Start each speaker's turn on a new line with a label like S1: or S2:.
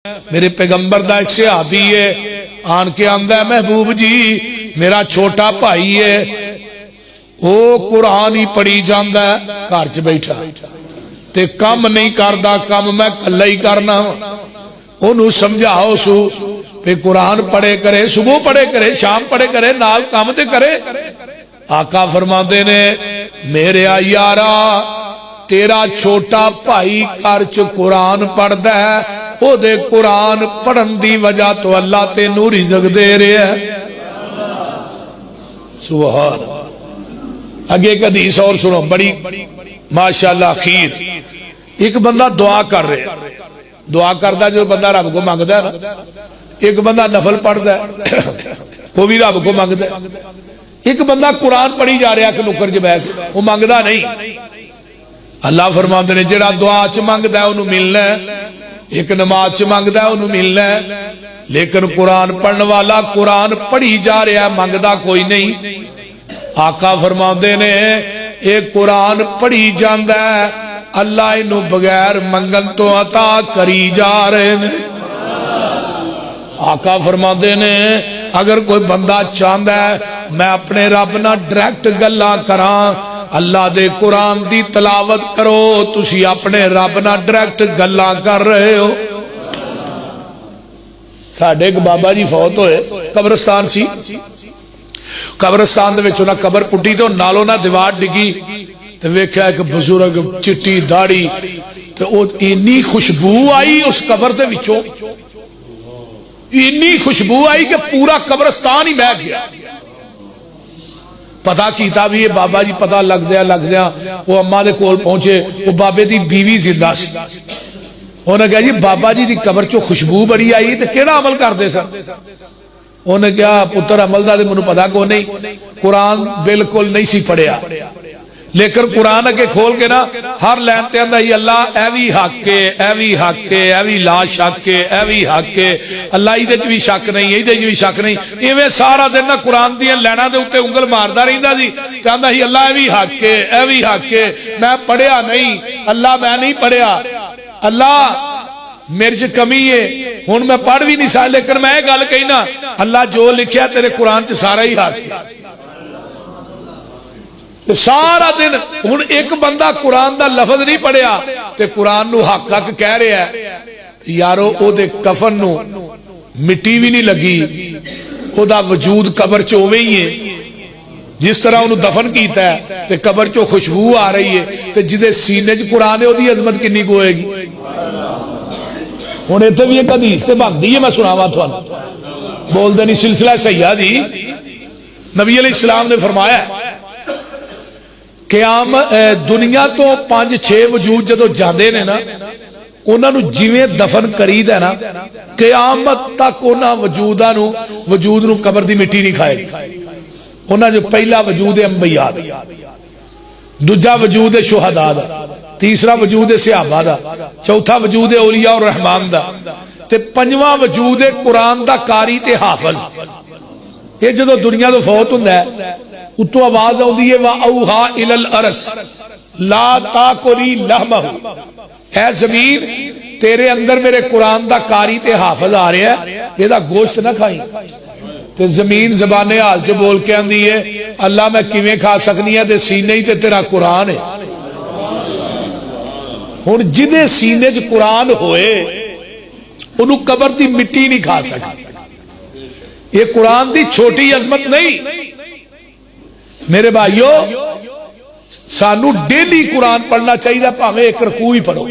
S1: मेरे पैगंबर दा एक सहाबी है आन के आंदा महबूब जी मेरा छोटा भाई है वो कुरान ही पढ़ी जांदा घर च बैठा ते काम नहीं करदा, काम मैं कल्ला ही करना। ओनू समझाओ सू पे कुरान पढ़े करे, सुबह पढ़े करे, शाम पढ़े करे, नाल काम ते करे। आका फरमाते ने मेरे यारा तेरा छोटा भाई घर च कुरान पढ़दा है, ओदे कुरान पढ़न दी वजह तो अल्लाह तेनू रिज़्क दे रहा है। सुभान। आगे एक हदीस और सुनो बड़ी माशाअल्लाह। खीर एक बंदा दुआ कर रहा, दुआ करता जो बंदा रब को मंगदा है ना, एक बंदा नफल पढ़ता है वो भी रब को मंगदा है, एक बंदा कुरान पढ़ी जा रहा कि नुक्कर च बैठ वो मंगदा नहीं। अल्लाह फरमाते ने जेड़ा दुआ च मंगदा है उन्हें मिलना है, एक नमाज च मंगदा है उन्हें मिलना है, लेकिन कुरान पढ़ने वाला कुरान पढ़ी जा रहा है मंगदा कोई नहीं। आका फरमाते ने एक कुरान पढ़ी जांदा है अल्लाह इनू बगैर मंगन तो अता करी जा रहे हैं। आका फरमाते ने अगर कोई बंदा चाहता है मैं अपने रब नाल डायरेक्ट गल्लां करा, अल्लाह दे कुरान दी तलावत करो, तुसी अपने रब नाल डायरेक्ट गल्लां कर रहे हो। साडे एक बाबा जी फौत होए, कब्रिस्तान सी, कब्रिस्तान दे विच उन्हां कबर पुट्टी तो नालों ना दीवार डिगी ते वेख्या एक बजुर्ग चिट्टी दाढ़ी ते ओ इन्नी खुशबू आई उस कबर दे विचों, इन्नी खुशबू आई कि पूरा कब्रिस्तान ही महक गया। पता कीता भी ये बाबा जी, पता लगदिया वो अम्मा दे कोल पहुंचे, वो बाबे दी बीवी जिंदा सी। उन्हें कहा जी बाबा जी दी कबर चो खुशबू बड़ी आई ते केड़ा अमल करदे सन? उन्हें कहा पुत्र अमल दा ते मैनूं पता को नहीं, कुरान बिल्कुल नहीं सी पढ़िया, लेकिन कुरान अगे खोल के ना हर लैन ते आंदा ही अल्लाह ए भी हक है, ए भी हक है, ए भी ला शक है, ए भी हक है, अल्लाह इहदे च भी शक नहीं, इहदे च भी शक नहीं। इवें सारा दिन ना कुरान दी लैना दे उत्ते उंगल मारदा रहिंदा सी ते आंदा ही अल्लाह ए भी हक है, ए भी हक है, मैं पढ़िया नहीं, अल्लाह मैं नहीं पढ़िया, अल्लाह मेरे च कमी है, हुण मैं पढ़ भी नहीं सकदा, लेकिन मैं ये गल कही ना अल्लाह जो लिखिया तेरे कुरान च सारा ही हक है। सारा दिन हुण एक बंदा कुरान दा लफज नहीं पढ़िया ते कुरान नू हक हक कह रहा है, यारो ओदे कफन नू मिट्टी भी नहीं लगी, ओदा वजूद कबर च उवें ही है जिस तरह उन्होंने दफन किया है, ते कबर चो खुशबू आ रही है, ते जिदे सीने च कुरान है ओदी अजमत किन्नी को होएगी। हुण इत्थे भी एक हदीस ते बनदी है, मैं सुनावा तुहानू, बोलदे नहीं सिलसिला सैय्या दी। नबी अलैहिस्सलाम ने फरमाया क़याम दुनिया तो 5-6 वजूद जदों जाते ने ना उन्होंने जिवें दफन करीदा ना क़यामत तक उन्हां वजूद नूं कबर दी मिट्टी नहीं खाएगी। उन्हां जो पहला वजूद है अंबिया दा, दूजा वजूद है शुहदा दा, तीसरा वजूद है सहाबा दा, चौथा वजूद है औलिया और रहमान दा, ते पंजवां वजूद है कुरान दा कारी ते हाफिज। ये जदों दुनिया तो फौत हुंदा है उत्तों आवाज आउंदी है वा औहा इलल अरस ला ताकुली लहमहु, है जमीन तेरे अंदर मेरे कुरान दा कारी ते हाफिज आ रहा है, एदा गोश्त ना खाई। ते जमीन जबाने हाल च बोल के आंदी है अल्लाह मैं किवें खा सकनी है, ते सीने ही ते तेरा कुरान है। हुण जिदे सीने च कुरान होए उन्हों कबर दी मिट्टी नहीं खा सकती। ये कुरान दी छोटी अजमत नहीं मेरे भाइयों, सानू डेली कुरान पढ़ना चाहिए, भावें एक रकू ही पढ़ो।